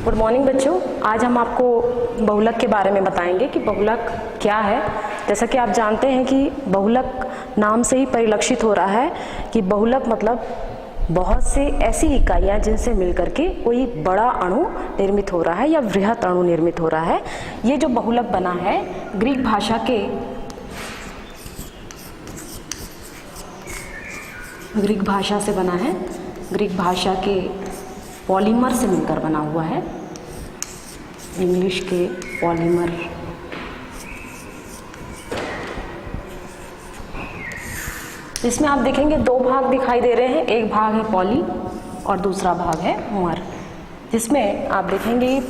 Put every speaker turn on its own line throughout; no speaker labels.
Good morning बच्चों। आज हम आपको बहुलक के बारे में बताएंगे कि बहुलक क्या है। जैसा कि आप जानते हैं कि बहुलक नाम से ही परिलक्षित हो रहा है कि बहुलक मतलब बहुत से ऐसी इकाइयाँ जिनसे मिलकर के कोई बड़ा अणु निर्मित हो रहा है या वृहत अणु निर्मित हो रहा है। ये जो बहुलक बना है ग्रीक भाषा से बना है। ग्रीक भाषा के पॉलीमर से मिलकर बना हुआ है। इंग्लिश के पॉलीमर इसमें आप देखेंगे दो भाग दिखाई दे रहे हैं। एक भाग है पॉली और दूसरा भाग है मर। जिसमें आप देखेंगे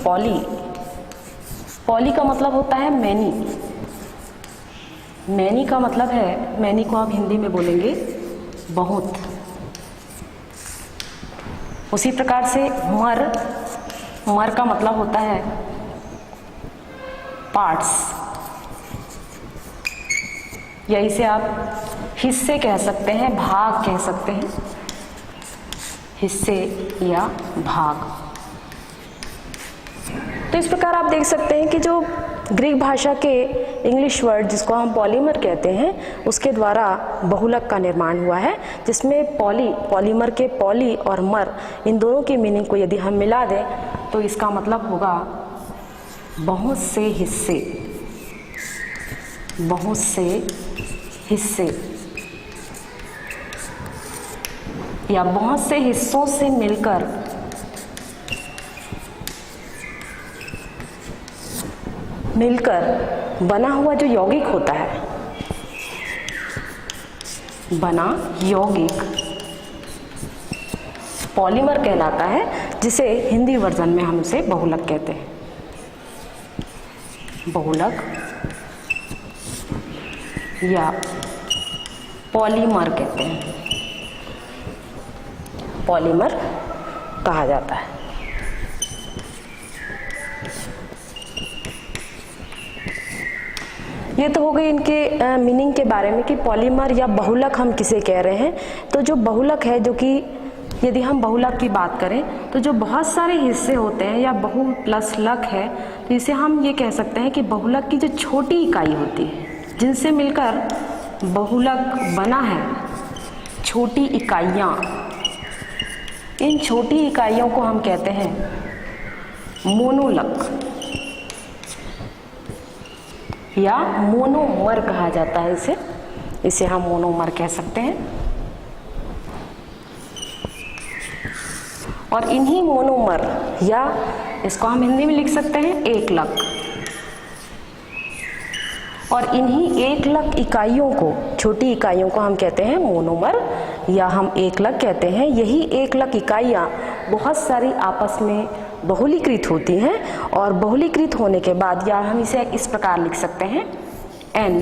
पॉली का मतलब होता है मैनी। मैनी का मतलब है, मैनी को आप हिंदी में बोलेंगे बहुत। उसी प्रकार से मर का मतलब होता है पार्ट्स, या इसे आप हिस्से कह सकते हैं, भाग कह सकते हैं, हिस्से या भाग। तो इस प्रकार आप देख सकते हैं कि जो ग्रीक भाषा के इंग्लिश वर्ड जिसको हम पॉलीमर कहते हैं उसके द्वारा बहुलक का निर्माण हुआ है। जिसमें पॉलीमर के पॉली और मर इन दोनों की मीनिंग को यदि हम मिला दें तो इसका मतलब होगा बहुत से हिस्से, बहुत से हिस्से या बहुत से हिस्सों से मिलकर बना हुआ जो यौगिक होता है, बना यौगिक पॉलीमर कहलाता है, जिसे हिंदी वर्जन में हम उसे बहुलक कहते हैं। बहुलक या पॉलीमर कहते हैं, पॉलीमर कहा जाता है। ये तो हो गई इनके मीनिंग के बारे में कि पॉलीमर या बहुलक हम किसे कह रहे हैं। तो जो बहुलक है, जो कि यदि हम बहुलक की बात करें तो जो बहुत सारे हिस्से होते हैं या बहु प्लस लक है, तो इसे हम ये कह सकते हैं कि बहुलक की जो छोटी इकाई होती है जिनसे मिलकर बहुलक बना है, छोटी इकाइयाँ, इन छोटी इकाइयों को हम कहते हैं मोनोलक या मोनोमर कहा जाता है। इसे हम मोनोमर कह सकते हैं। और इन्हीं मोनोमर या इसको हम हिंदी में लिख सकते हैं एकलक, और इन्हीं एकलक इकाइयों को, छोटी इकाइयों को हम कहते हैं मोनोमर या हम एकलक कहते हैं। यही एकलक इकाइयाँ बहुत सारी आपस में बहुलीकृत होती हैं, और बहुलीकृत होने के बाद या हम इसे इस प्रकार लिख सकते हैं n।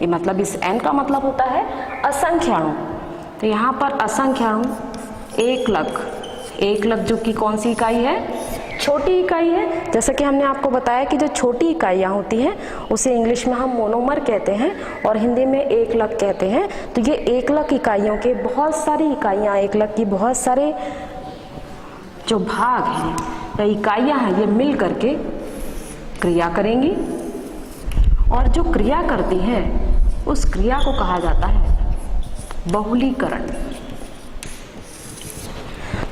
ये मतलब इस n का मतलब होता है असंख्य अणु। तो यहाँ पर असंख्य अणु, एकलक जो कि कौन सी इकाई है? छोटी इकाई है। जैसा कि हमने आपको बताया कि जो छोटी इकाइयाँ होती हैं उसे इंग्लिश में हम मोनोमर कहते हैं और हिंदी में एकलक कहते हैं। तो ये एकलक इकाइयों के बहुत सारी इकाइयाँ, एकलक की बहुत सारे जो भाग हैं या इकाइयाँ हैं, ये मिल करके क्रिया करेंगी, और जो क्रिया करती हैं उस क्रिया को कहा जाता है बहुलीकरण।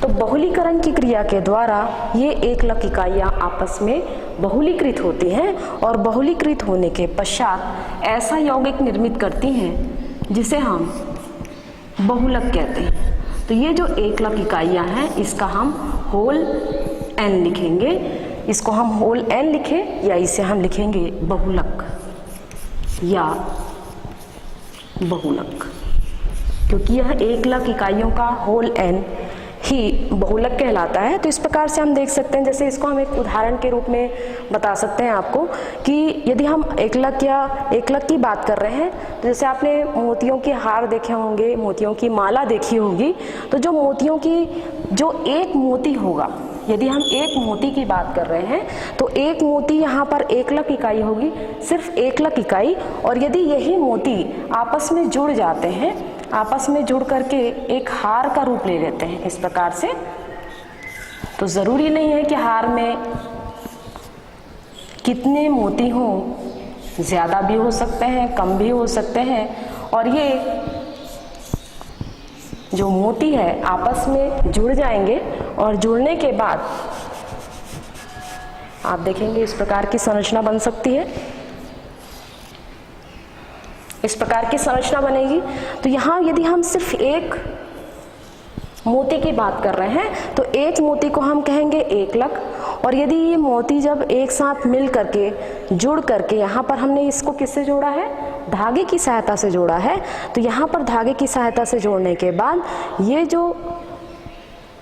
तो बहुलीकरण की क्रिया के द्वारा ये एकलक इकाइयाँ आपस में बहुलीकृत होती हैं, और बहुलीकृत होने के पश्चात ऐसा यौगिक निर्मित करती हैं जिसे हम बहुलक कहते हैं। तो ये जो एकलक इकाइयाँ हैं इसका हम होल n लिखेंगे। इसको हम होल n लिखें या इसे हम लिखेंगे बहुलक या बहुलक, क्योंकि यह एकलक इकाइयों का होल n ही बहुलक कहलाता है। तो इस प्रकार से हम देख सकते हैं, जैसे इसको हम एक उदाहरण के रूप में बता सकते हैं आपको कि यदि हम एकलक की बात कर रहे हैं, तो जैसे आपने मोतियों के हार देखे होंगे, मोतियों की माला देखी होगी, तो जो मोतियों की जो एक मोती होगा, यदि हम एक मोती की बात कर रहे हैं तो एक मोती यहाँ पर एकलक इकाई होगी, सिर्फ एकलक इकाई। और यदि यही मोती आपस में जुड़ जाते हैं, आपस में जुड़ करके एक हार का रूप ले लेते हैं, इस प्रकार से तो ज़रूरी नहीं है कि हार में कितने मोती हों, ज़्यादा भी हो सकते हैं, कम भी हो सकते हैं, और ये जो मोती है आपस में जुड़ जाएंगे और जुड़ने के बाद आप देखेंगे इस प्रकार की संरचना बन सकती है, इस प्रकार की संरचना बनेगी। तो यहाँ यदि हम सिर्फ एक मोती की बात कर रहे हैं तो एक मोती को हम कहेंगे एकलक, और यदि ये मोती जब एक साथ मिल करके जुड़ करके, यहाँ पर हमने इसको किससे जोड़ा है, धागे की सहायता से जोड़ा है, तो यहाँ पर धागे की सहायता से जोड़ने के बाद ये जो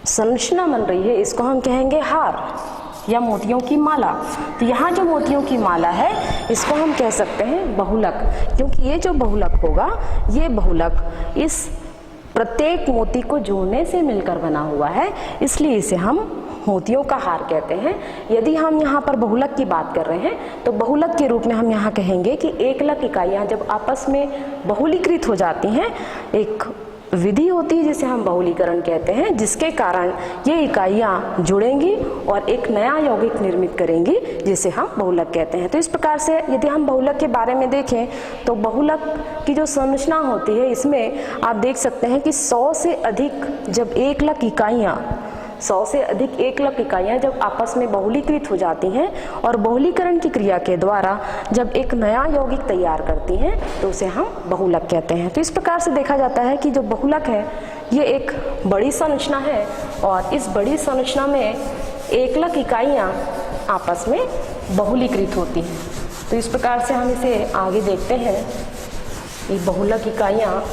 संरचना बन रही है इसको हम कहेंगे हार या मोतियों की माला। तो यहाँ जो मोतियों की माला है इसको हम कह सकते हैं बहुलक, क्योंकि ये जो बहुलक होगा ये बहुलक इस प्रत्येक मोती को जोड़ने से मिलकर बना हुआ है, इसलिए इसे हम मोतियों का हार कहते हैं। यदि हम यहाँ पर बहुलक की बात कर रहे हैं तो बहुलक के रूप में हम यहाँ कहेंगे कि एकलक इकाइयाँ जब आपस में बहुलीकृत हो जाती हैं, एक विधि होती है जिसे हम बहुलीकरण कहते हैं, जिसके कारण ये इकाइयाँ जुड़ेंगी और एक नया यौगिक निर्मित करेंगी जिसे हम बहुलक कहते हैं। तो इस प्रकार से यदि हम बहुलक के बारे में देखें तो बहुलक की जो संरचना होती है इसमें आप देख सकते हैं कि 100 से अधिक जब एकलक इकाइयाँ 100 से अधिक एकलक इकाइयाँ जब आपस में बहुलीकृत हो जाती हैं और बहुलीकरण की क्रिया के द्वारा जब एक नया यौगिक तैयार करती हैं तो उसे हम बहुलक कहते हैं। तो इस प्रकार से देखा जाता है कि जो बहुलक है ये एक बड़ी संरचना है और इस बड़ी संरचना में एकलक इकाइयाँ आपस में बहुलीकृत होती हैं। तो इस प्रकार से हम इसे आगे देखते हैं, ये बहुलक इकाइयाँ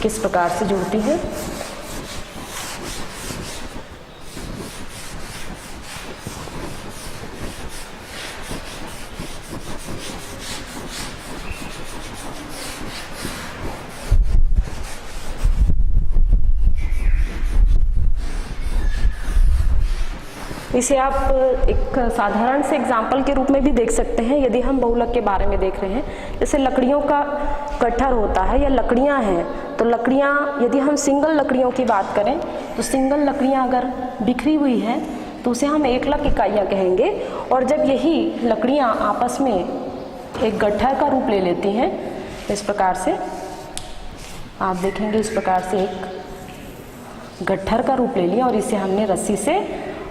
किस प्रकार से जुड़ती हैं। इसे आप एक साधारण से एग्जाम्पल के रूप में भी देख सकते हैं। यदि हम बहुलक के बारे में देख रहे हैं, जैसे लकड़ियों का गट्ठर होता है या लकड़ियां हैं, तो लकड़ियां यदि हम सिंगल लकड़ियों की बात करें तो सिंगल लकड़ियां अगर बिखरी हुई हैं तो उसे हम एकलक इकाइयां कहेंगे, और जब यही लकड़ियां आपस में एक गट्ठर का रूप ले लेती हैं, इस प्रकार से आप देखेंगे इस प्रकार से एक गट्ठर का रूप ले लिया और इसे हमने रस्सी से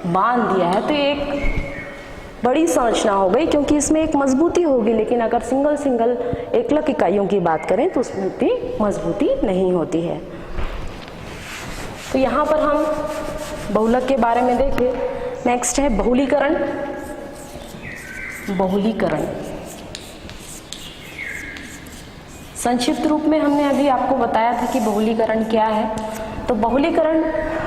बांध दिया है, तो एक बड़ी संरचना हो गई क्योंकि इसमें एक मजबूती होगी। लेकिन अगर सिंगल एकलक इकाइयों की बात करें तो उसमें इतनी मजबूती नहीं होती है। तो यहाँ पर हम बहुलक के बारे में देखें। नेक्स्ट है बहुलीकरण। बहुलीकरण संक्षिप्त रूप में हमने अभी आपको बताया था कि बहुलीकरण क्या है। तो बहुलीकरण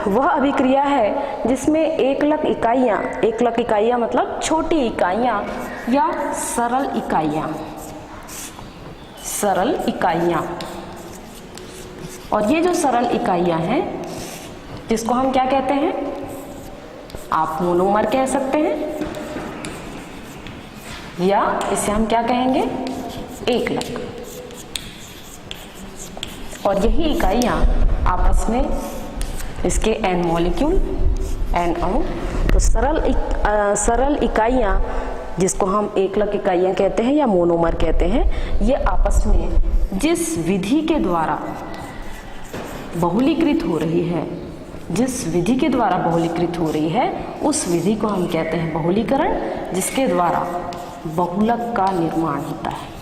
वह अभिक्रिया है जिसमें एकलक इकाइयाँ मतलब छोटी इकाइयाँ या सरल इकाइयाँ, और ये जो सरल इकाइयाँ हैं जिसको हम क्या कहते हैं, आप मोनोमर कह सकते हैं या इसे हम क्या कहेंगे, एकलक। और यही इकाइयाँ आपस में इसके n मॉलिक्यूल n अणु, तो सरल इकाइयाँ जिसको हम एकलक इकाइयाँ कहते हैं या मोनोमर कहते हैं, ये आपस में जिस विधि के द्वारा बहुलीकृत हो रही है, जिस विधि के द्वारा बहुलीकृत हो रही है उस विधि को हम कहते हैं बहुलीकरण, जिसके द्वारा बहुलक का निर्माण होता है।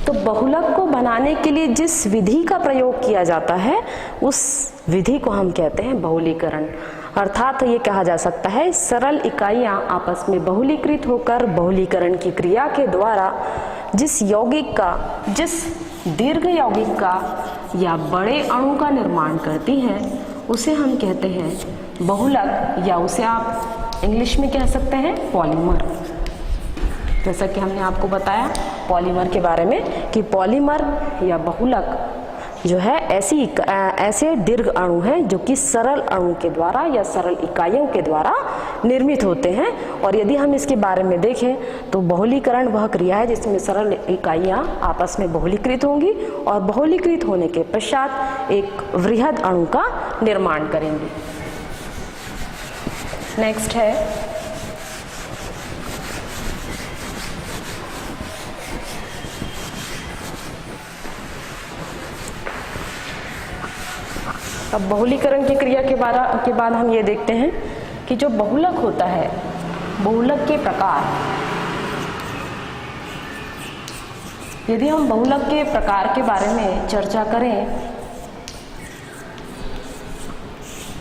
तो बहुलक को बनाने के लिए जिस विधि का प्रयोग किया जाता है उस विधि को हम कहते हैं बहुलीकरण। अर्थात ये कहा जा सकता है सरल इकाइयाँ आपस में बहुलीकृत होकर बहुलीकरण की क्रिया के द्वारा जिस यौगिक का, जिस दीर्घ यौगिक का या बड़े अणु का निर्माण करती हैं उसे हम कहते हैं बहुलक, या उसे आप इंग्लिश में कह सकते हैं पॉलीमर। जैसा कि हमने आपको बताया पॉलीमर के बारे में कि पॉलीमर या बहुलक जो है ऐसे दीर्घ अणु हैं जो कि सरल अणु के द्वारा या सरल इकाइयों के द्वारा निर्मित होते हैं। और यदि हम इसके बारे में देखें तो बहुलीकरण वह क्रिया है जिसमें सरल इकाइयां आपस में बहुलीकृत होंगी और बहुलीकृत होने के पश्चात एक वृहद अणु का निर्माण करेंगी। नेक्स्ट है अब बहुलीकरण की क्रिया के बाद हम ये देखते हैं कि जो बहुलक होता है, बहुलक के प्रकार, यदि हम बहुलक के प्रकार के बारे में चर्चा करें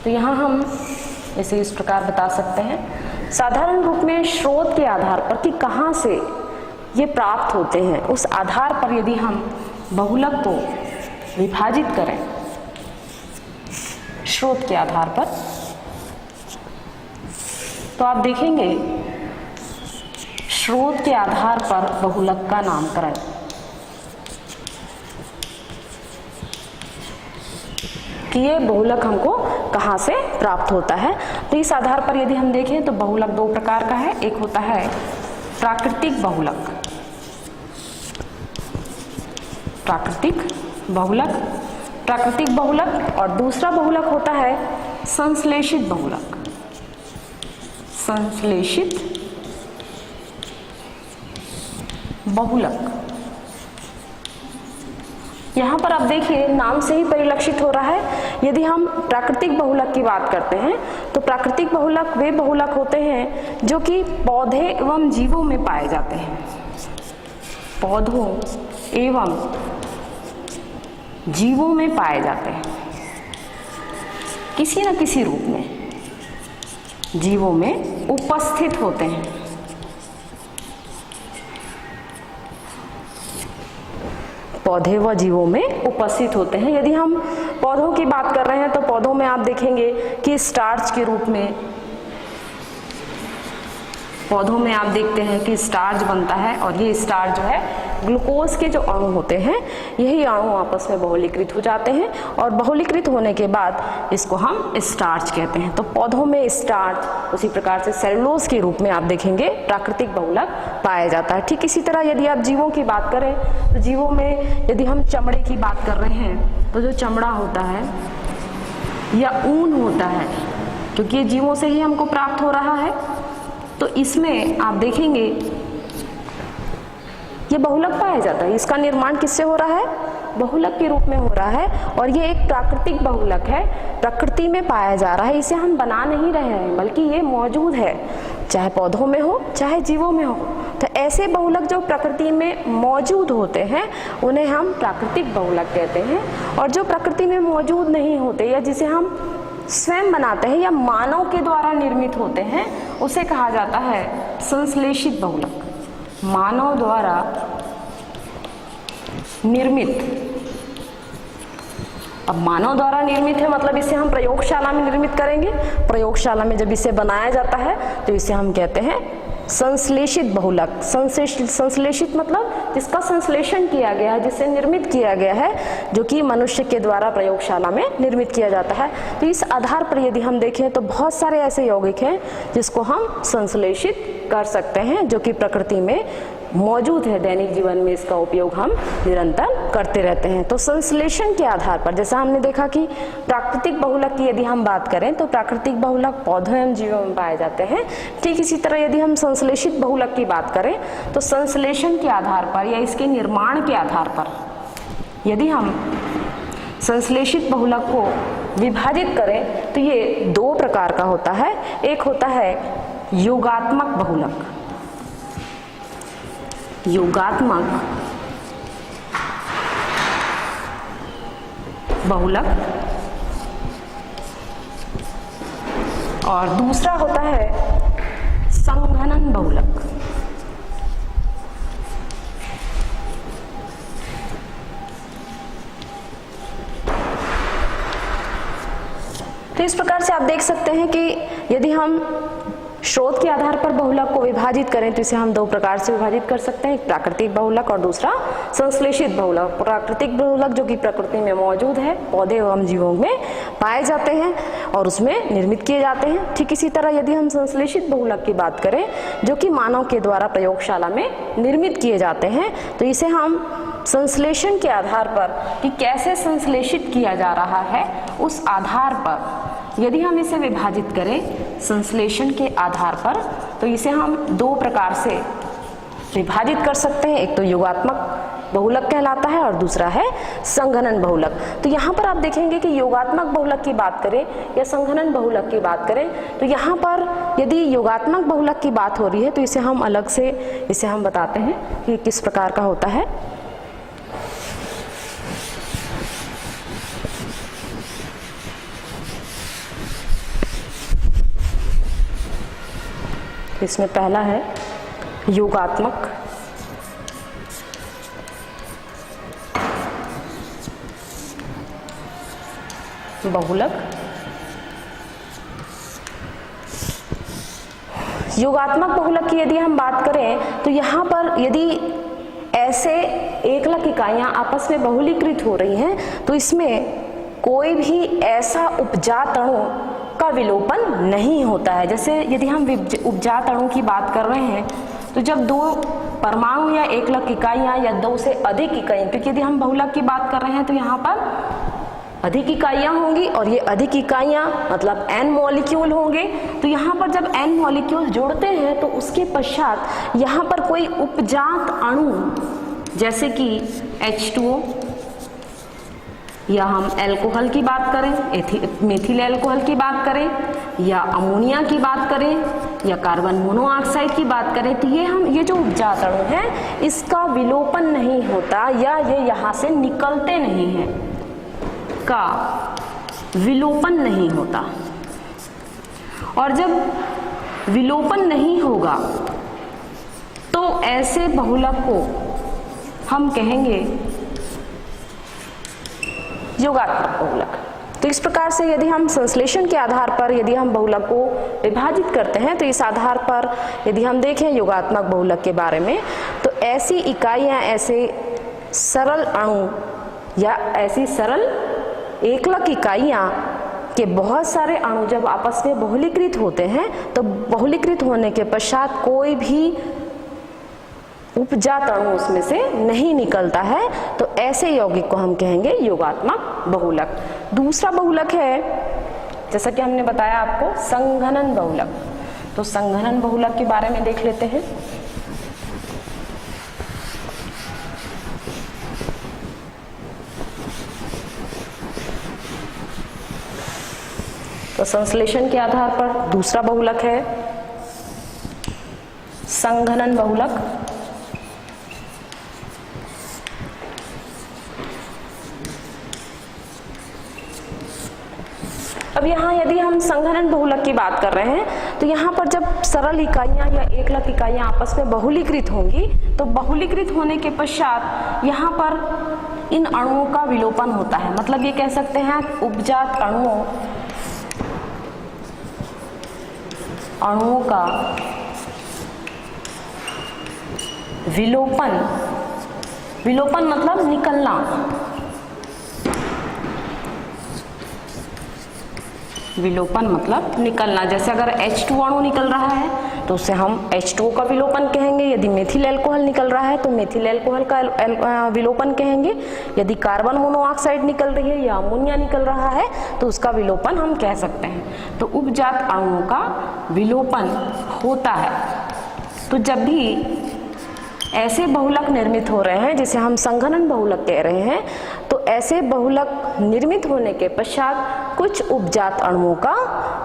तो यहाँ हम इसे इस प्रकार बता सकते हैं। साधारण रूप में स्रोत के आधार पर कि कहाँ से ये प्राप्त होते हैं, उस आधार पर यदि हम बहुलक को विभाजित करें स्रोत के आधार पर, तो आप देखेंगे स्रोत के आधार पर बहुलक का नामकरण। कि ये बहुलक हमको कहाँ से प्राप्त होता है। तो इस आधार पर यदि हम देखें तो बहुलक दो प्रकार का है। एक होता है प्राकृतिक बहुलक, प्राकृतिक बहुलक और दूसरा बहुलक होता है संश्लेषित बहुलक, संश्लेषित बहुलक। यहाँ पर आप देखिए नाम से ही परिलक्षित हो रहा है। यदि हम प्राकृतिक बहुलक की बात करते हैं तो प्राकृतिक बहुलक वे बहुलक होते हैं जो कि पौधे एवं जीवों में पाए जाते हैं, पौधों एवं जीवों में पाए जाते हैं, किसी न किसी रूप में जीवों में उपस्थित होते हैं। पौधे व जीवों में उपस्थित होते हैं। यदि हम पौधों की बात कर रहे हैं तो पौधों में आप देखेंगे कि स्टार्च के रूप में, पौधों में आप देखते हैं कि स्टार्च बनता है और ये स्टार्च जो है ग्लूकोज के जो अणु होते हैं यही अणु आपस में बहुलीकृत हो जाते हैं और बहुलीकृत होने के बाद इसको हम स्टार्च कहते हैं। तो पौधों में स्टार्च, उसी प्रकार से सेलुलोज के रूप में आप देखेंगे प्राकृतिक बहुलक पाया जाता है। ठीक इसी तरह यदि आप जीवों की बात करें तो जीवों में यदि हम चमड़े की बात कर रहे हैं तो जो चमड़ा होता है या ऊन होता है, क्योंकि ये जीवों से ही हमको प्राप्त हो रहा है, तो इसमें आप देखेंगे ये बहुलक पाया जाता है। इसका निर्माण किससे हो रहा है? बहुलक के रूप में हो रहा है और ये एक प्राकृतिक बहुलक है, प्रकृति में पाया जा रहा है। इसे हम बना नहीं रहे हैं बल्कि ये मौजूद है, चाहे पौधों में हो चाहे जीवों में हो। तो ऐसे बहुलक जो प्रकृति में मौजूद होते हैं उन्हें हम प्राकृतिक बहुलक कहते हैं। और जो प्रकृति में मौजूद नहीं होते या जिसे हम स्वयं बनाते हैं या मानव के द्वारा निर्मित होते हैं उसे कहा जाता है संश्लेषित बहुलक, मानव द्वारा निर्मित। अब मानव द्वारा निर्मित है मतलब इसे हम प्रयोगशाला में निर्मित करेंगे। प्रयोगशाला में जब इसे बनाया जाता है तो इसे हम कहते हैं संश्लेषित बहुलक। संश्लेषित मतलब जिसका संश्लेषण किया गया है, जिसे निर्मित किया गया है, जो कि मनुष्य के द्वारा प्रयोगशाला में निर्मित किया जाता है। तो इस आधार पर यदि हम देखें तो बहुत सारे ऐसे यौगिक हैं जिसको हम संश्लेषित कर सकते हैं, जो कि प्रकृति में मौजूद है। दैनिक जीवन में इसका उपयोग हम निरंतर करते रहते हैं। तो संश्लेषण के आधार पर जैसा हमने देखा कि प्राकृतिक बहुलक की यदि हम बात करें तो प्राकृतिक बहुलक पौधों एवं जीवों में पाए जाते हैं। ठीक इसी तरह यदि हम संश्लेषित बहुलक की बात करें तो संश्लेषण के आधार पर या इसके निर्माण के आधार पर यदि हम संश्लेषित बहुलक को विभाजित करें तो ये दो प्रकार का होता है। एक होता है योगात्मक बहुलक, योगात्मक बहुलक, और दूसरा होता है संघनन बहुलक। तो इस प्रकार से आप देख सकते हैं कि यदि हम स्रोत के आधार पर बहुलक को विभाजित करें तो इसे हम दो प्रकार से विभाजित कर सकते हैं, एक प्राकृतिक बहुलक और दूसरा संश्लेषित बहुलक। प्राकृतिक बहुलक जो कि प्रकृति में मौजूद है, पौधे एवं जीवों में पाए जाते हैं और उसमें निर्मित किए जाते हैं। ठीक इसी तरह यदि हम संश्लेषित बहुलक की बात करें जो कि मानव के द्वारा प्रयोगशाला में निर्मित किए जाते हैं, तो इसे हम संश्लेषण के आधार पर कि कैसे संश्लेषित किया जा रहा है उस आधार पर यदि हम इसे विभाजित करें संश्लेषण के आधार पर, तो इसे हम दो प्रकार से विभाजित कर सकते हैं। एक तो योगात्मक बहुलक कहलाता है और दूसरा है संघनन बहुलक। तो यहाँ पर आप देखेंगे कि योगात्मक बहुलक की बात करें या संघनन बहुलक की बात करें, तो यहाँ पर यदि योगात्मक बहुलक की बात हो रही है तो इसे हम अलग से इसे हम बताते हैं कि किस प्रकार का होता है। इसमें पहला है योगात्मक बहुलक। योगात्मक बहुलक की यदि हम बात करें तो यहाँ पर यदि ऐसे एकलक इकाइयाँ आपस में बहुलीकृत हो रही हैं तो इसमें कोई भी ऐसा उपजात अणु का विलोपन नहीं होता है। जैसे यदि हम उपजात अणु की बात कर रहे हैं तो जब दो परमाणु या एकलक इकाइयाँ या दो से अधिक इकाइयाँ, क्योंकि यदि हम बहुलक की बात कर रहे हैं तो यहाँ पर अधिक इकाइयाँ होंगी और ये अधिक इकाइयाँ मतलब n मॉलिक्यूल होंगे। तो यहाँ पर जब n मॉलिक्यूल जोड़ते हैं तो उसके पश्चात यहाँ पर कोई उपजात अणु जैसे कि H2O या हम अल्कोहल की बात करें, मेथिल अल्कोहल की बात करें या अमोनिया की बात करें या कार्बन मोनोऑक्साइड की बात करें, तो ये जो उपजात अणु है इसका विलोपन नहीं होता या ये यहाँ से निकलते नहीं हैं, का विलोपन नहीं होता। और जब विलोपन नहीं होगा तो ऐसे बहुलक को हम कहेंगे योगात्मक बहुलक। तो इस प्रकार से यदि हम संश्लेषण के आधार पर यदि हम बहुलक को विभाजित करते हैं तो इस आधार पर यदि हम देखें योगात्मक बहुलक के बारे में, तो ऐसी इकाइयाँ, ऐसे सरल अणु या ऐसी सरल एकलक इकाइयाँ के बहुत सारे अणु जब आपस में बहुलीकृत होते हैं तो बहुलीकृत होने के पश्चात कोई भी उपजात अणु उसमें से नहीं निकलता है, तो ऐसे यौगिक को हम कहेंगे योगात्मक बहुलक। दूसरा बहुलक है, जैसा कि हमने बताया आपको, संघनन बहुलक। तो संघनन बहुलक के बारे में देख लेते हैं। तो संश्लेषण के आधार पर दूसरा बहुलक है संघनन बहुलक। अब यहाँ यदि हम संघनन बहुलक की बात कर रहे हैं तो यहाँ पर जब सरल इकाइयाँ या एकलक इकाइयाँ आपस में बहुलीकृत होंगी तो बहुलीकृत होने के पश्चात यहाँ पर इन अणुओं का विलोपन होता है। मतलब ये कह सकते हैं उपजात अणुओं का विलोपन मतलब निकलना। विलोपन मतलब निकलना। जैसे अगर H2 अणु निकल रहा है तो उसे हम H2O का विलोपन कहेंगे। यदि मेथिल अल्कोहल निकल रहा है तो मेथिल अल्कोहल का विलोपन कहेंगे। यदि कार्बन मोनोऑक्साइड निकल रही है या अमोनिया निकल रहा है तो उसका विलोपन हम कह सकते हैं। तो उपजात अणुओं का विलोपन होता है। तो जब भी ऐसे बहुलक निर्मित हो रहे हैं जिसे हम संघनन बहुलक कह रहे हैं, तो ऐसे बहुलक निर्मित होने के पश्चात कुछ उपजात अणुओं का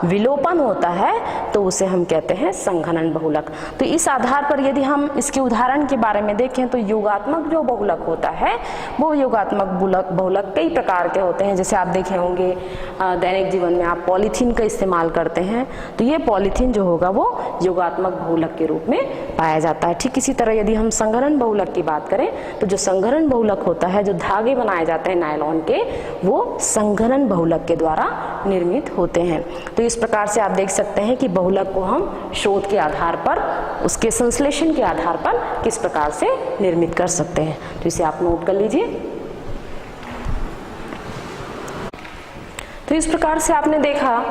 विलोपन होता है तो उसे हम कहते हैं संघनन बहुलक। तो इस आधार पर यदि हम इसके उदाहरण के बारे में देखें तो योगात्मक जो बहुलक होता है वो योगात्मक बहुलक कई प्रकार के होते हैं। जैसे आप देखे होंगे दैनिक जीवन में आप पॉलीथीन का इस्तेमाल करते हैं तो ये पॉलीथीन जो होगा वो योगात्मक बहुलक के रूप में पाया जाता है। ठीक इसी तरह यदि हम संघनन बहुलक की बात करें तो जो संघनन बहुलक होता है, जो धागे बनाए जाते हैं नायलॉन के, वो संघनन बहुलक के द्वारा द्वारा निर्मित होते हैं। तो इस प्रकार से आप देख सकते हैं कि बहुलक को हम शोध के आधार पर, उसके संश्लेषण के आधार पर किस प्रकार से निर्मित कर सकते हैं। तो इसे आप नोट कर लीजिए। तो इस प्रकार से आपने देखा,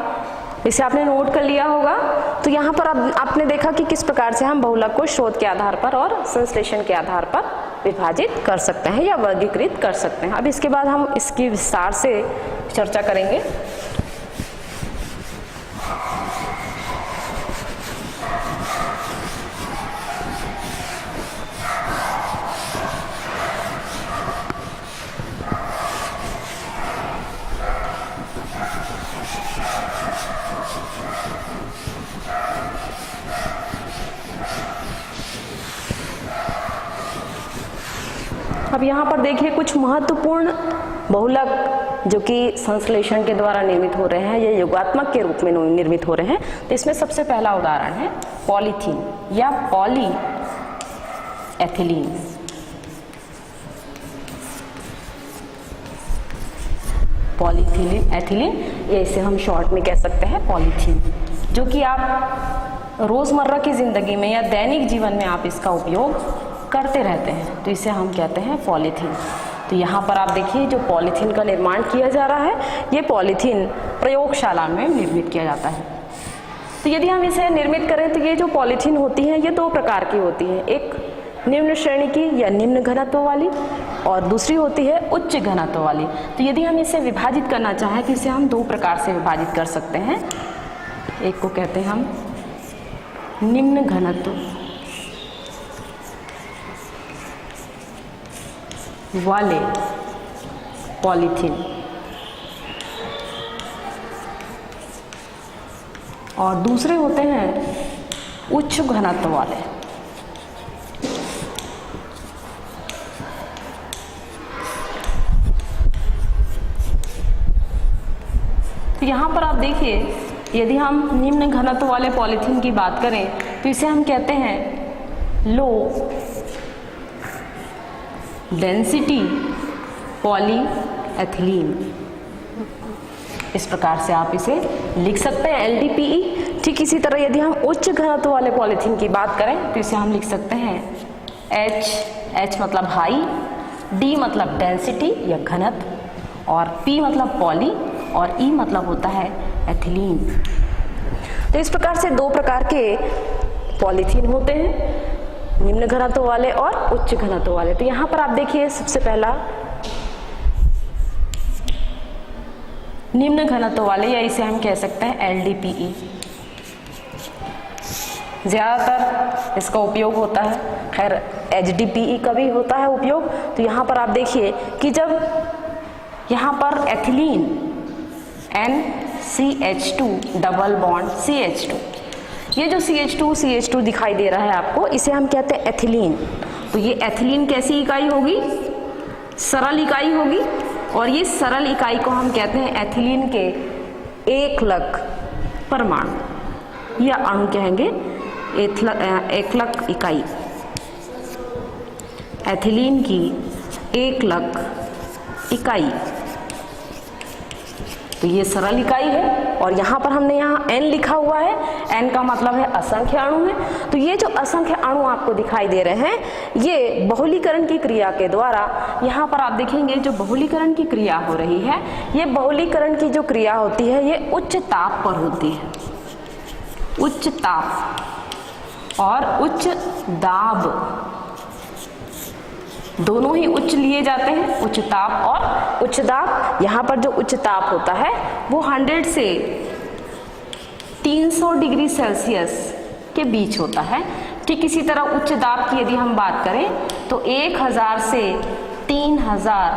इसे आपने नोट कर लिया होगा। तो यहाँ पर आपने देखा कि किस प्रकार से हम बहुलक को शोध के आधार पर और संश्लेषण के आधार पर विभाजित कर सकते हैं या वर्गीकृत कर सकते हैं। अब इसके बाद हम इसकी विस्तार से चर्चा करेंगे। अब यहाँ पर देखिए कुछ महत्वपूर्ण बहुलक जो कि संश्लेषण के द्वारा निर्मित हो रहे हैं, ये योगात्मक के रूप में निर्मित हो रहे हैं। तो इसमें सबसे पहला उदाहरण है पॉलीथीन या पॉली एथिलीन। पॉलीथिलीन एथिलीन, ये इसे हम शॉर्ट में कह सकते हैं पॉलीथीन, जो कि आप रोजमर्रा की जिंदगी में या दैनिक जीवन में आप इसका उपयोग करते रहते हैं। तो इसे हम कहते हैं पॉलीथीन। तो यहाँ पर आप देखिए जो पॉलीथीन का निर्माण किया जा रहा है, ये पॉलीथीन प्रयोगशाला में निर्मित किया जाता है। तो यदि हम इसे निर्मित करें तो ये जो पॉलीथीन होती हैं ये दो प्रकार की होती हैं, एक निम्न श्रेणी की या निम्न घनत्व वाली और दूसरी होती है उच्च घनत्व वाली। तो यदि हम इसे विभाजित करना चाहें तो इसे हम दो प्रकार से विभाजित कर सकते हैं। एक को कहते हैं हम निम्न घनत्व वाले पॉलीथीन और दूसरे होते हैं उच्च घनत्व वाले। तो यहाँ पर आप देखिए, यदि हम निम्न घनत्व वाले पॉलीथीन की बात करें तो इसे हम कहते हैं लो डेंसिटी पॉलीएथिलीन। इस प्रकार से आप इसे लिख सकते हैं LDPE। ठीक इसी तरह यदि हम उच्च घनत्व वाले पॉलीथीन की बात करें तो इसे हम लिख सकते हैं H मतलब हाई, D मतलब डेंसिटी या घनत्व और P मतलब पॉली और E मतलब होता है एथिलीन। तो इस प्रकार से दो प्रकार के पॉलीथीन होते हैं, निम्न घनत्व वाले और उच्च घनत्व वाले। तो यहाँ पर आप देखिए सबसे पहला निम्न घनत्व वाले, या इसे हम कह सकते हैं LDPE। ज़्यादातर इसका उपयोग होता है, खैर HDPE का भी होता है उपयोग। तो यहाँ पर आप देखिए कि जब यहाँ पर ethylene NCH2 double bond CH2, ये जो CH2 दिखाई दे रहा है आपको, इसे हम कहते हैं एथिलीन। तो ये एथिलीन कैसी इकाई होगी? सरल इकाई होगी। और ये सरल इकाई को हम कहते हैं एथिलीन के एकलक परमाणु या अणु कहेंगे, एकलक इकाई। एथिलीन की एकलक इकाई, तो ये सरल इकाई है। और यहाँ पर हमने यहाँ N लिखा हुआ है, N का मतलब है असंख्य अणु है। तो ये जो असंख्य अणु आपको दिखाई दे रहे हैं, ये बहुलीकरण की क्रिया के द्वारा, यहाँ पर आप देखेंगे जो बहुलीकरण की क्रिया हो रही है, ये बहुलीकरण की जो क्रिया होती है ये उच्च ताप पर होती है। उच्च ताप और उच्च दाब दोनों ही उच्च लिए जाते हैं, उच्च ताप और उच्च दाब। यहाँ पर जो उच्च ताप होता है वो 100 से 300 डिग्री सेल्सियस के बीच होता है। ठीक इसी तरह उच्च दाब की यदि हम बात करें तो 1000 से 3000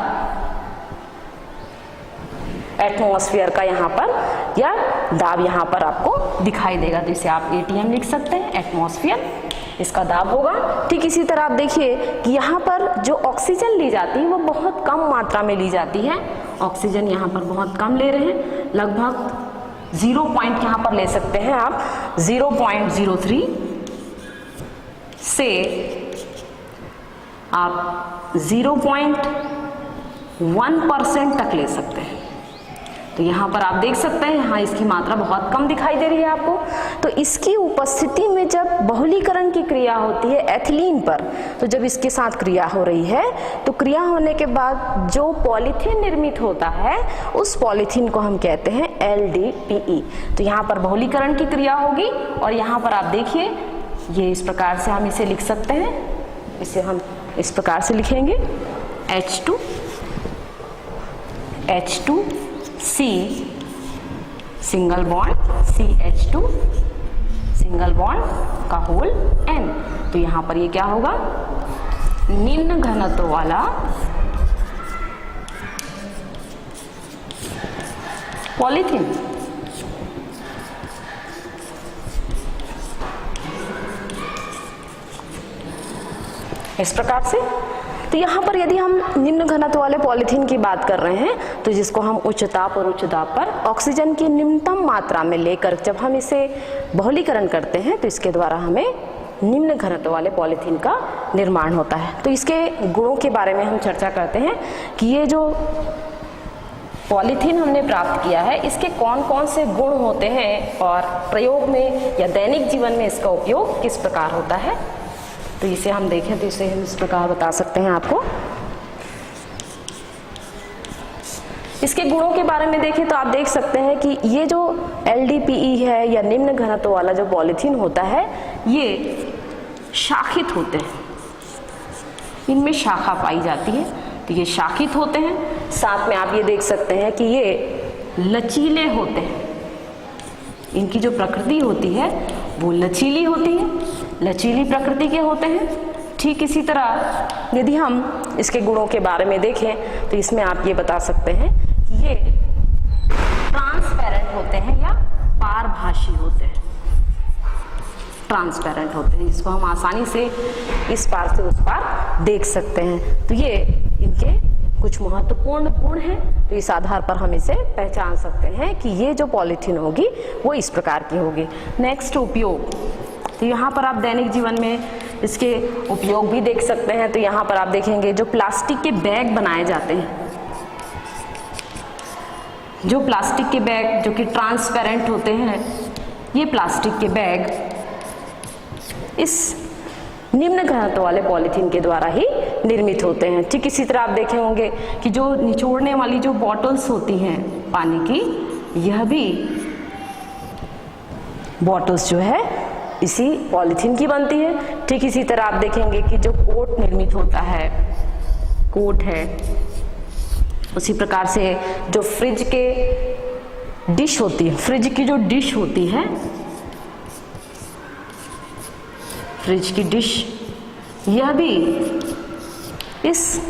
एटमॉस्फेयर का यहाँ पर या दाब यहाँ पर आपको दिखाई देगा। तो इसे आप ATM लिख सकते हैं, एटमॉस्फेयर इसका दाब होगा। ठीक इसी तरह आप देखिए कि यहाँ पर जो ऑक्सीजन ली जाती है वो बहुत कम मात्रा में ली जाती है। ऑक्सीजन यहाँ पर बहुत कम ले रहे हैं, लगभग 0 पॉइंट यहाँ पर ले सकते हैं आप 0.03 से आप 0.1% तक ले सकते हैं। तो यहाँ पर आप देख सकते हैं, यहाँ इसकी मात्रा बहुत कम दिखाई दे रही है आपको। तो इसकी उपस्थिति में जब बहुलीकरण की क्रिया होती है एथिलीन पर, तो जब इसके साथ क्रिया हो रही है तो क्रिया होने के बाद जो पॉलीथीन निर्मित होता है उस पॉलीथीन को हम कहते हैं LDPE। तो यहाँ पर बहुलीकरण की क्रिया होगी और यहाँ पर आप देखिए ये इस प्रकार से हम इसे लिख सकते हैं। इसे हम इस प्रकार से लिखेंगे H2C single bond CH2 single bond का होल N। तो यहाँ पर ये क्या होगा, निम्न घनत्व वाला पॉलीथीन। इस प्रकार से। तो यहाँ पर यदि हम निम्न घनत्व वाले पॉलीथीन की बात कर रहे हैं तो जिसको हम उच्च ताप और उच्च दाब पर ऑक्सीजन की निम्नतम मात्रा में लेकर जब हम इसे बहुलीकरण करते हैं तो इसके द्वारा हमें निम्न घनत्व वाले पॉलीथीन का निर्माण होता है। तो इसके गुणों के बारे में हम चर्चा करते हैं कि ये जो पॉलीथीन हमने प्राप्त किया है इसके कौन कौन से गुण होते हैं और प्रयोग में या दैनिक जीवन में इसका उपयोग किस प्रकार होता है। तो इसे हम देखें तो इसे हम इस प्रकार बता सकते हैं आपको। इसके गुणों के बारे में देखें तो आप देख सकते हैं कि ये जो LDPE है या निम्न घनत्व वाला जो पॉलीथीन होता है ये शाखित होते हैं, इनमें शाखा पाई जाती है। तो ये शाखित होते हैं, साथ में आप ये देख सकते हैं कि ये लचीले होते हैं। इनकी जो प्रकृति होती है वो लचीली होती है, लचीली प्रकृति के होते हैं। ठीक इसी तरह यदि हम इसके गुणों के बारे में देखें तो इसमें आप ये बता सकते हैं कि ये ट्रांसपेरेंट होते हैं या पारभाषी होते हैं। ट्रांसपेरेंट होते हैं, इसको हम आसानी से इस पार से उस पार देख सकते हैं। तो ये इनके कुछ महत्वपूर्ण गुण हैं। तो इस आधार पर हम इसे पहचान सकते हैं कि ये जो पॉलीथीन होगी वो इस प्रकार की होगी। नेक्स्ट उपयोग, तो यहाँ पर आप दैनिक जीवन में इसके उपयोग भी देख सकते हैं। तो यहाँ पर आप देखेंगे जो प्लास्टिक के बैग बनाए जाते हैं, जो प्लास्टिक के बैग जो कि ट्रांसपेरेंट होते हैं, ये प्लास्टिक के बैग इस निम्न घनत्व वाले पॉलीथीन के द्वारा ही निर्मित होते हैं। ठीक इसी तरह आप देखे होंगे कि जो निचोड़ने वाली जो बॉटल्स होती हैं पानी की, यह भी बॉटल्स जो है इसी पॉलीथीन की बनती है। ठीक इसी तरह आप देखेंगे कि जो कोट निर्मित होता है, कोट है, उसी प्रकार से जो फ्रिज के डिश होती है, फ्रिज की जो डिश होती है, फ्रिज की डिश, यह भी इस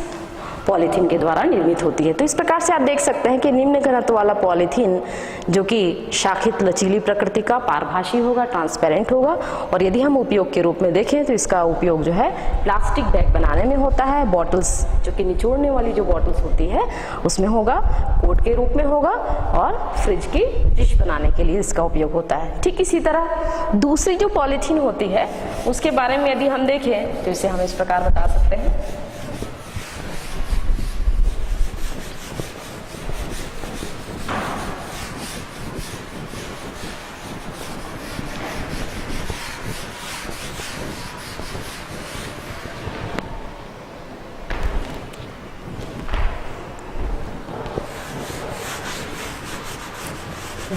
पॉलीथीन के द्वारा निर्मित होती है। तो इस प्रकार से आप देख सकते हैं कि निम्न घनत्व वाला पॉलीथीन जो कि शाखित लचीली प्रकृति का पारभाषी होगा, ट्रांसपेरेंट होगा। और यदि हम उपयोग के रूप में देखें तो इसका उपयोग जो है प्लास्टिक बैग बनाने में होता है, बॉटल्स जो कि निचोड़ने वाली जो बॉटल्स होती है उसमें होगा, कोट के रूप में होगा, और फ्रिज की डिश बनाने के लिए इसका उपयोग होता है। ठीक इसी तरह दूसरी जो पॉलीथीन होती है उसके बारे में यदि हम देखें तो इसे हम इस प्रकार बता सकते हैं।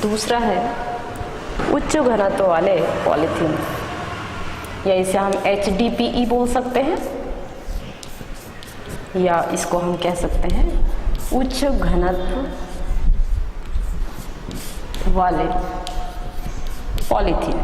दूसरा है उच्च घनत्व वाले पॉलीथीन, या इसे हम HDPE बोल सकते हैं, या इसको हम कह सकते हैं उच्च घनत्व वाले पॉलीथीन।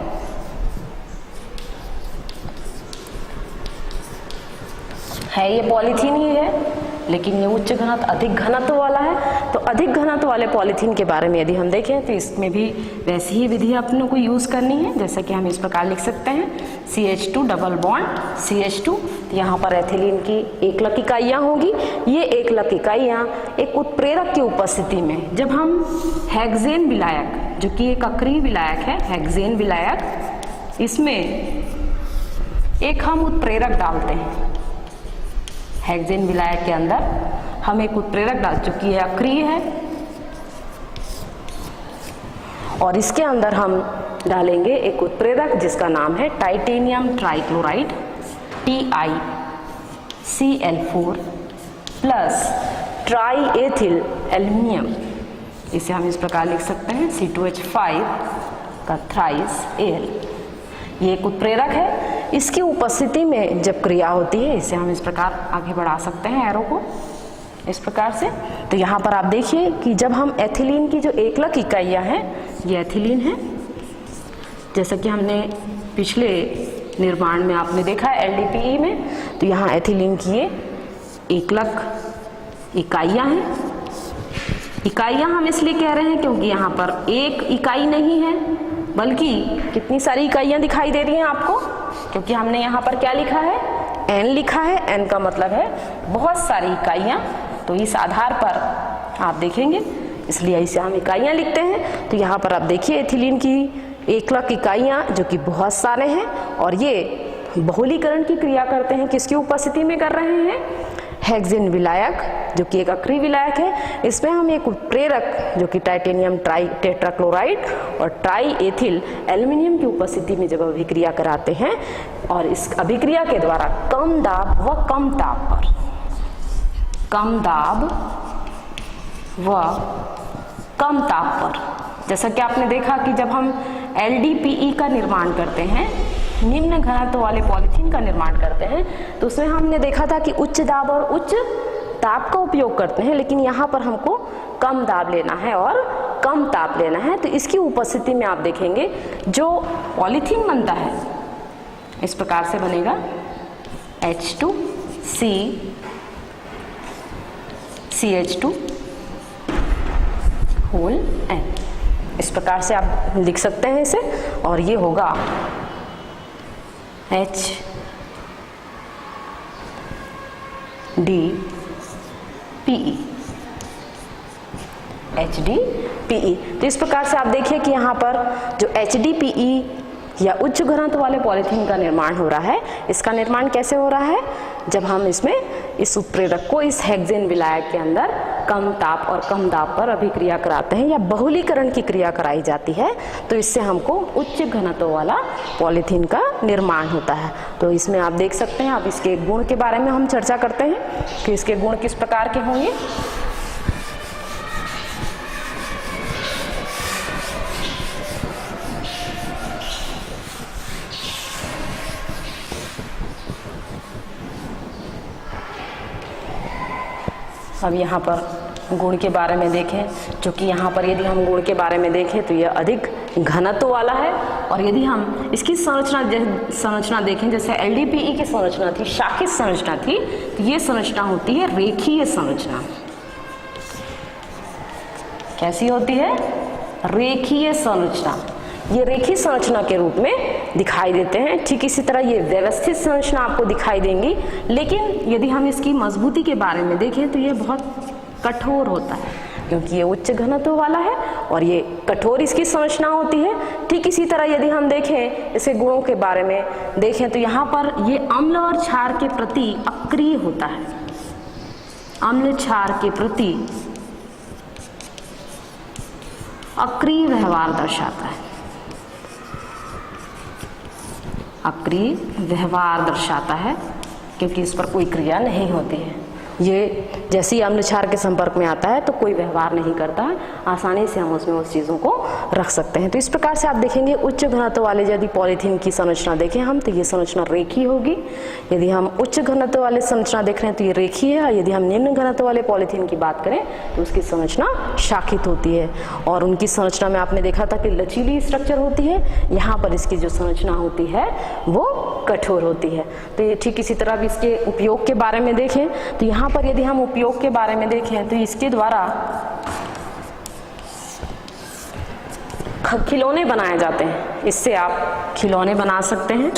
है ये पॉलीथीन ही है लेकिन ये उच्च घनत्व, अधिक घनत्व वाला है। तो अधिक घनत्व वाले पॉलीथीन के बारे में यदि हम देखें तो इसमें भी वैसी ही विधि अपनों को यूज करनी है, जैसा कि हम इस प्रकार लिख सकते हैं CH2 डबल बॉन्ड CH2। यहाँ पर एथिलीन की एकलक इकाइयाँ होंगी। ये एकलक इकाइयाँ एक उत्प्रेरक की उपस्थिति में, जब हम हेक्सेन विलायक जो कि एक अक्रिय विलायक है, हेक्सेन विलायक, इसमें एक हम उत्प्रेरक डालते हैं। हेक्सेन विलायक के अंदर हम एक उत्प्रेरक डाल, चूंकि यह अक्रिय है, और इसके अंदर हम डालेंगे एक उत्प्रेरक जिसका नाम है titanium trichloride TiCl4 plus triethyl aluminium, इसे हम इस प्रकार लिख सकते हैं C2H5 का थ्राइस Al। ये एक उत्प्रेरक है, इसकी उपस्थिति में जब क्रिया होती है इसे हम इस प्रकार आगे बढ़ा सकते हैं एरो को इस प्रकार से। तो यहाँ पर आप देखिए कि जब हम एथिलीन की जो एकलक इकाइयाँ हैं, ये एथिलीन है, जैसा कि हमने पिछले निर्माण में आपने देखा है LDPE में, तो यहाँ एथिलीन की ये एकलक इकाइयाँ हैं। इकाइयाँ हम इसलिए कह रहे हैं क्योंकि यहाँ पर एक इकाई नहीं है बल्कि कितनी सारी इकाइयाँ दिखाई दे रही हैं आपको, क्योंकि हमने यहाँ पर क्या लिखा है, N लिखा है। N का मतलब है बहुत सारी इकाइयाँ, तो इस आधार पर आप देखेंगे, इसलिए इसे हम इकाइयाँ लिखते हैं। तो यहाँ पर आप देखिए एथिलीन की एकलक इकाइयाँ जो कि बहुत सारे हैं और ये बहुलीकरण की क्रिया करते हैं, किसकी उपस्थिति में कर रहे हैं, हेक्सेन विलायक जो कि एक अक्रिय विलायक है। इसमें हम एक उत्प्रेरक जो कि टाइटेनियम टेट्राक्लोराइड और ट्राईएथिल एल्युमिनियम की उपस्थिति में जब अभिक्रिया कराते हैं और इस अभिक्रिया के द्वारा कम दाब व कम ताप पर, कम दाब व कम ताप पर, जैसा कि आपने देखा कि जब हम LDPE का निर्माण करते हैं, निम्न घनत्व वाले पॉलीथीन का निर्माण करते हैं, तो उसमें हमने देखा था कि उच्च दाब और उच्च ताप का उपयोग करते हैं, लेकिन यहाँ पर हमको कम दाब लेना है और कम ताप लेना है। तो इसकी उपस्थिति में आप देखेंगे जो पॉलीथीन बनता है इस प्रकार से बनेगा H2CH2 होल N, इस प्रकार से आप लिख सकते हैं इसे, और ये होगा HDPE। तो इस प्रकार से आप देखिए कि यहाँ पर जो HDPE या उच्च घनत्व वाले पॉलीथीन का निर्माण हो रहा है, इसका निर्माण कैसे हो रहा है, जब हम इसमें इस उत्प्रेरक को इस हेक्सेन विलायक के अंदर कम ताप और कम दाब पर अभिक्रिया कराते हैं या बहुलीकरण की क्रिया कराई जाती है, तो इससे हमको उच्च घनत्व वाला पॉलीथीन का निर्माण होता है। तो इसमें आप देख सकते हैं, अब इसके गुण के बारे में हम चर्चा करते हैं कि इसके गुण किस प्रकार के होंगे। अब यहाँ पर गुण के बारे में देखें, जो कि यहाँ पर यदि हम गुण के बारे में देखें तो यह अधिक घनत्व वाला है, और यदि हम इसकी संरचना देखें, जैसे LDPE की संरचना थी, शाखित संरचना थी, तो ये संरचना होती है रेखीय संरचना। कैसी होती है, रेखीय संरचना। ये रेखीय संरचना के रूप में दिखाई देते हैं। ठीक इसी तरह ये व्यवस्थित संरचना आपको दिखाई देंगी, लेकिन यदि हम इसकी मजबूती के बारे में देखें तो ये बहुत कठोर होता है, क्योंकि ये उच्च घनत्व वाला है और ये कठोर इसकी संरचना होती है। ठीक इसी तरह यदि हम देखें इसके गुणों के बारे में देखें तो यहाँ पर ये अम्ल और क्षार के प्रति अक्रिय होता है, अम्ल क्षार के प्रति अक्रिय व्यवहार दर्शाता है, अक्रिय व्यवहार दर्शाता है, क्योंकि इस पर कोई क्रिया नहीं होती है। ये जैसे ही अम्ल क्षार के संपर्क में आता है तो कोई व्यवहार नहीं करता है, आसानी से हम उसमें उस चीज़ों को रख सकते हैं। तो इस प्रकार से आप देखेंगे उच्च घनत्व वाले यदि पॉलीथीन की संरचना देखें हम, तो ये संरचना रेखीय होगी। यदि हम उच्च घनत्व वाले संरचना देख रहे हैं तो ये रेखीय है, यदि हम निम्न घनत्व वाले पॉलीथीन की बात करें तो उसकी संरचना शाखित होती है, और उनकी संरचना में आपने देखा था कि लचीली स्ट्रक्चर होती है, यहाँ पर इसकी जो संरचना होती है वो कठोर होती है। तो ये ठीक इसी तरह भी इसके उपयोग के बारे में देखें तो यहाँ पर यदि हम उपयोग के बारे में देखें तो इसके द्वारा खिलौने बनाए जाते हैं। इससे आप खिलौने बना सकते हैं,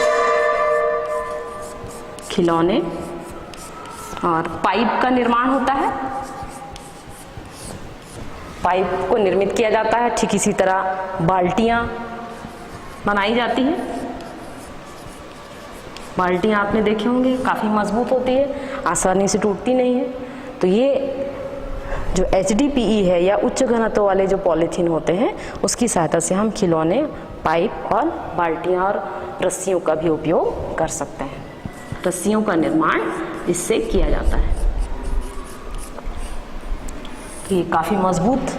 खिलौने, और पाइप का निर्माण होता है, पाइप को निर्मित किया जाता है। ठीक इसी तरह बाल्टियां बनाई जाती हैं। बाल्टियाँ आपने देखे होंगे, काफ़ी मजबूत होती है, आसानी से टूटती नहीं है। तो ये जो HDPE है या उच्च घनत्व वाले जो पॉलीथीन होते हैं उसकी सहायता से हम खिलौने, पाइप और बाल्टियाँ और रस्सियों का भी उपयोग कर सकते हैं। रस्सियों का निर्माण इससे किया जाता है। ये काफ़ी मजबूत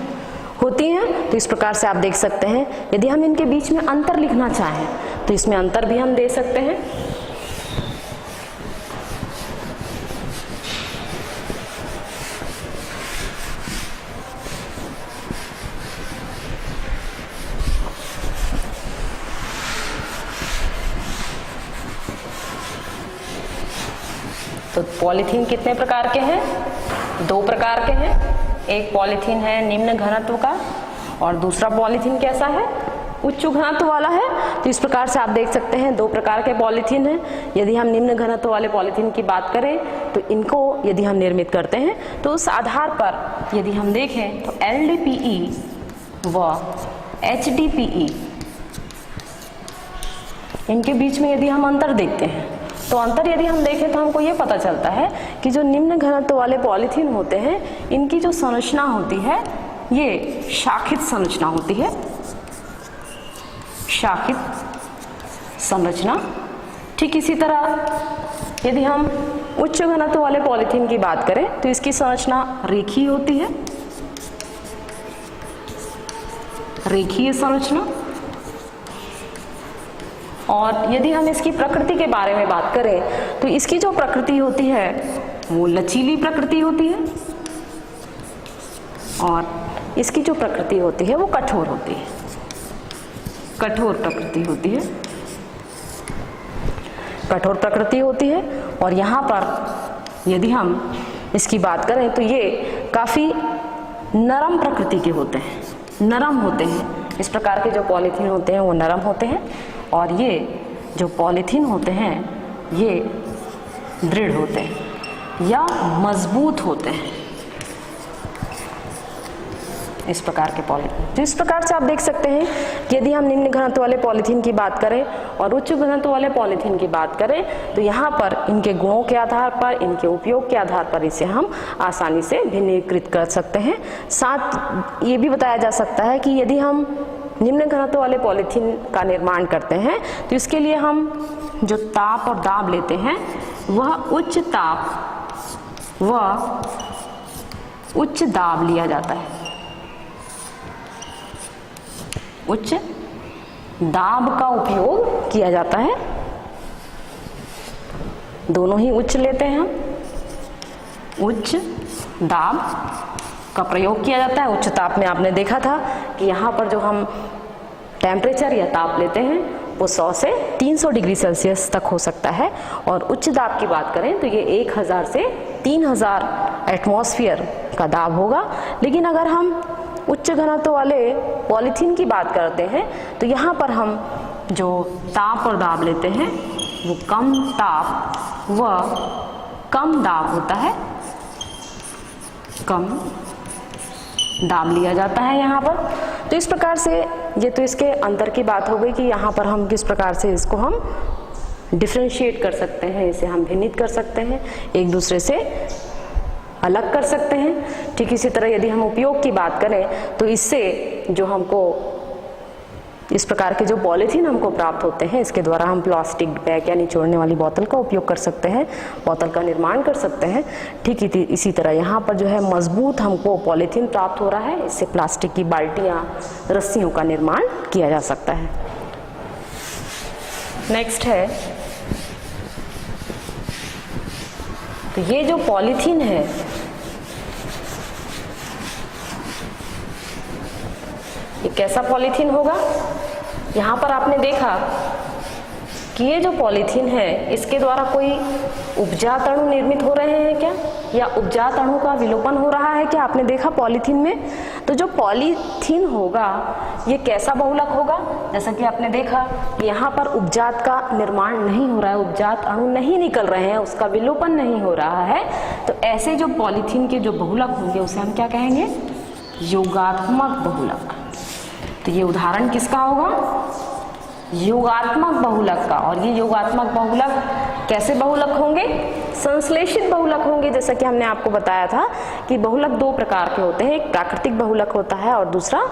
होती हैं, तो इस प्रकार से आप देख सकते हैं। यदि हम इनके बीच में अंतर लिखना चाहें तो इसमें अंतर भी हम दे सकते हैं। तो पॉलीथीन कितने प्रकार के हैं? 2 प्रकार के हैं। एक पॉलीथीन है निम्न घनत्व का और दूसरा पॉलीथीन कैसा है? उच्च घनत्व वाला है। तो इस प्रकार से आप देख सकते हैं 2 प्रकार के पॉलीथीन हैं। यदि हम निम्न घनत्व वाले पॉलीथीन की बात करें तो इनको यदि हम निर्मित करते हैं तो उस आधार पर यदि हम देखें तो LDPE व HDPE इनके बीच में यदि हम अंतर देखते हैं तो अंतर यदि हम देखें तो हमको ये पता चलता है कि जो निम्न घनत्व वाले पॉलीथीन होते हैं इनकी जो संरचना होती है ये शाखित संरचना होती है। शाखित संरचना। ठीक इसी तरह यदि हम उच्च घनत्व वाले पॉलीथीन की बात करें तो इसकी संरचना रेखीय होती है। रेखीय संरचना। और यदि हम इसकी प्रकृति के बारे में बात करें तो इसकी जो प्रकृति होती है वो लचीली प्रकृति होती है और इसकी जो प्रकृति होती है वो कठोर होती है। कठोर प्रकृति होती है। कठोर प्रकृति होती है। और यहाँ पर यदि हम इसकी बात करें तो ये काफ़ी नरम प्रकृति के होते हैं। नरम होते हैं। इस प्रकार के जो पॉलीथीन होते हैं वो नरम होते हैं और ये जो पॉलीथीन होते हैं ये दृढ़ होते हैं या मजबूत होते हैं। इस प्रकार के पॉलीथीन। तो इस प्रकार से आप देख सकते हैं कि यदि हम निम्न घनत्व वाले पॉलीथीन की बात करें और उच्च घनत्व वाले पॉलीथीन की बात करें तो यहाँ पर इनके गुणों के आधार पर, इनके उपयोग के आधार पर इसे हम आसानी से भिन्नीकृत कर सकते हैं। साथ ये भी बताया जा सकता है कि यदि हम निम्न घनत्व वाले पॉलीथीन का निर्माण करते हैं तो इसके लिए हम जो ताप और दाब लेते हैं वह उच्च ताप व उच्च दाब लिया जाता है। उच्च दाब का उपयोग किया जाता है। दोनों ही उच्च लेते हैं हम। उच्च दाब का प्रयोग किया जाता है। उच्च ताप में आपने देखा था कि यहाँ पर जो हम टेम्परेचर या ताप लेते हैं वो 100 से 300 डिग्री सेल्सियस तक हो सकता है। और उच्च दाब की बात करें तो ये 1000 से 3000 एटमॉस्फेयर का दाब होगा। लेकिन अगर हम उच्च घनत्व वाले पॉलीथीन की बात करते हैं तो यहाँ पर हम जो ताप और दाब लेते हैं वो कम ताप व कम दाब होता है। कम दाब लिया जाता है यहाँ पर। तो इस प्रकार से ये तो इसके अंतर की बात हो गई कि यहाँ पर हम किस प्रकार से इसको हम डिफ्रेंशिएट कर सकते हैं, इसे हम भिन्नित कर सकते हैं, एक दूसरे से अलग कर सकते हैं। ठीक इसी तरह यदि हम उपयोग की बात करें तो इससे जो हमको इस प्रकार के जो पॉलीथीन हमको प्राप्त होते हैं इसके द्वारा हम प्लास्टिक बैग या निचोड़ने वाली बोतल का उपयोग कर सकते हैं, बोतल का निर्माण कर सकते हैं। ठीक इसी तरह यहाँ पर जो है मजबूत हमको पॉलीथीन प्राप्त हो रहा है, इससे प्लास्टिक की बाल्टियाँ, रस्सियों का निर्माण किया जा सकता है। नेक्स्ट है, तो ये जो पॉलीथीन है ये कैसा पॉलीथीन होगा? यहाँ पर आपने देखा कि ये जो पॉलीथीन है इसके द्वारा कोई उपजात अणु निर्मित हो रहे हैं क्या, या उपजात अणु का विलोपन हो रहा है क्या? आपने देखा पॉलीथीन में। तो जो पॉलीथीन होगा ये कैसा बहुलक होगा? जैसा कि आपने देखा कि यहाँ पर उपजात का निर्माण नहीं हो रहा है, उपजात अणु नहीं निकल रहे हैं, उसका विलोपन नहीं हो रहा है। तो ऐसे जो पॉलीथीन के जो बहुलक होंगे उसे हम क्या कहेंगे? योगात्मक बहुलक। तो ये उदाहरण किसका होगा? योगात्मक बहुलक का। और ये योगात्मक बहुलक कैसे बहुलक होंगे? संश्लेषित बहुलक होंगे। जैसा कि हमने आपको बताया था कि बहुलक दो प्रकार के होते हैं, एक प्राकृतिक बहुलक होता है और दूसरा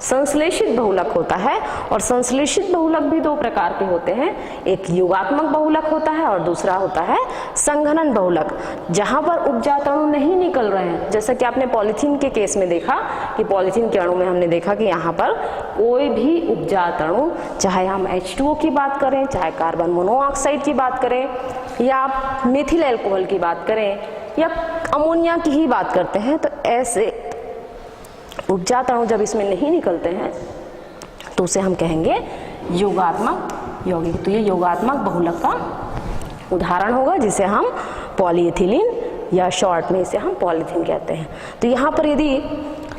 संश्लेषित बहुलक होता है। और संश्लेषित बहुलक भी दो प्रकार के होते हैं, एक योगात्मक बहुलक होता है और दूसरा होता है संघनन बहुलक, जहां पर उपजात अणु नहीं निकल रहे हैं। जैसा कि आपने पॉलीथीन के केस में देखा कि पॉलीथीन के अणु में हमने देखा कि यहाँ पर कोई भी उपजात अणु, चाहे हम H2O की बात करें, चाहे कार्बन मोनोऑक्साइड की बात करें, या आप मेथिल एल्कोहल की बात करें, या अमोनिया की ही बात करते हैं, तो ऐसे उपजात अणु जब इसमें नहीं निकलते हैं तो उसे हम कहेंगे योगात्मक यौगिक। तो ये योगात्मक बहुलक का उदाहरण होगा, जिसे हम पॉलीएथिलीन या शॉर्ट में इसे हम पॉलीथीन कहते हैं। तो यहाँ पर यदि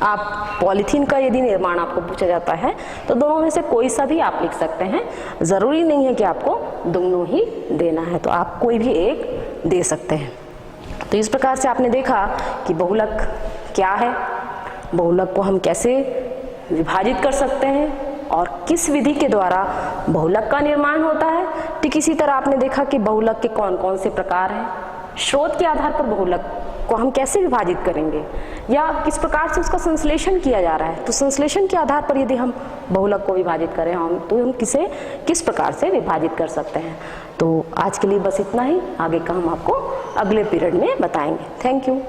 आप पॉलीथीन का यदि निर्माण आपको पूछा जाता है तो दोनों में से कोई सा भी आप लिख सकते हैं, ज़रूरी नहीं है कि आपको दोनों ही देना है, तो आप कोई भी एक दे सकते हैं। तो इस प्रकार से आपने देखा कि बहुलक क्या है, बहुलक को हम कैसे विभाजित कर सकते हैं और किस विधि के द्वारा बहुलक का निर्माण होता है। ठीक इसी तरह आपने देखा कि बहुलक के कौन कौन से प्रकार हैं, स्रोत के आधार पर बहुलक को हम कैसे विभाजित करेंगे या किस प्रकार से उसका संश्लेषण किया जा रहा है। तो संश्लेषण के आधार पर यदि हम बहुलक को विभाजित करें तो हम किस प्रकार से विभाजित कर सकते हैं। तो आज के लिए बस इतना ही, आगे का हम आपको अगले पीरियड में बताएंगे। Thank you.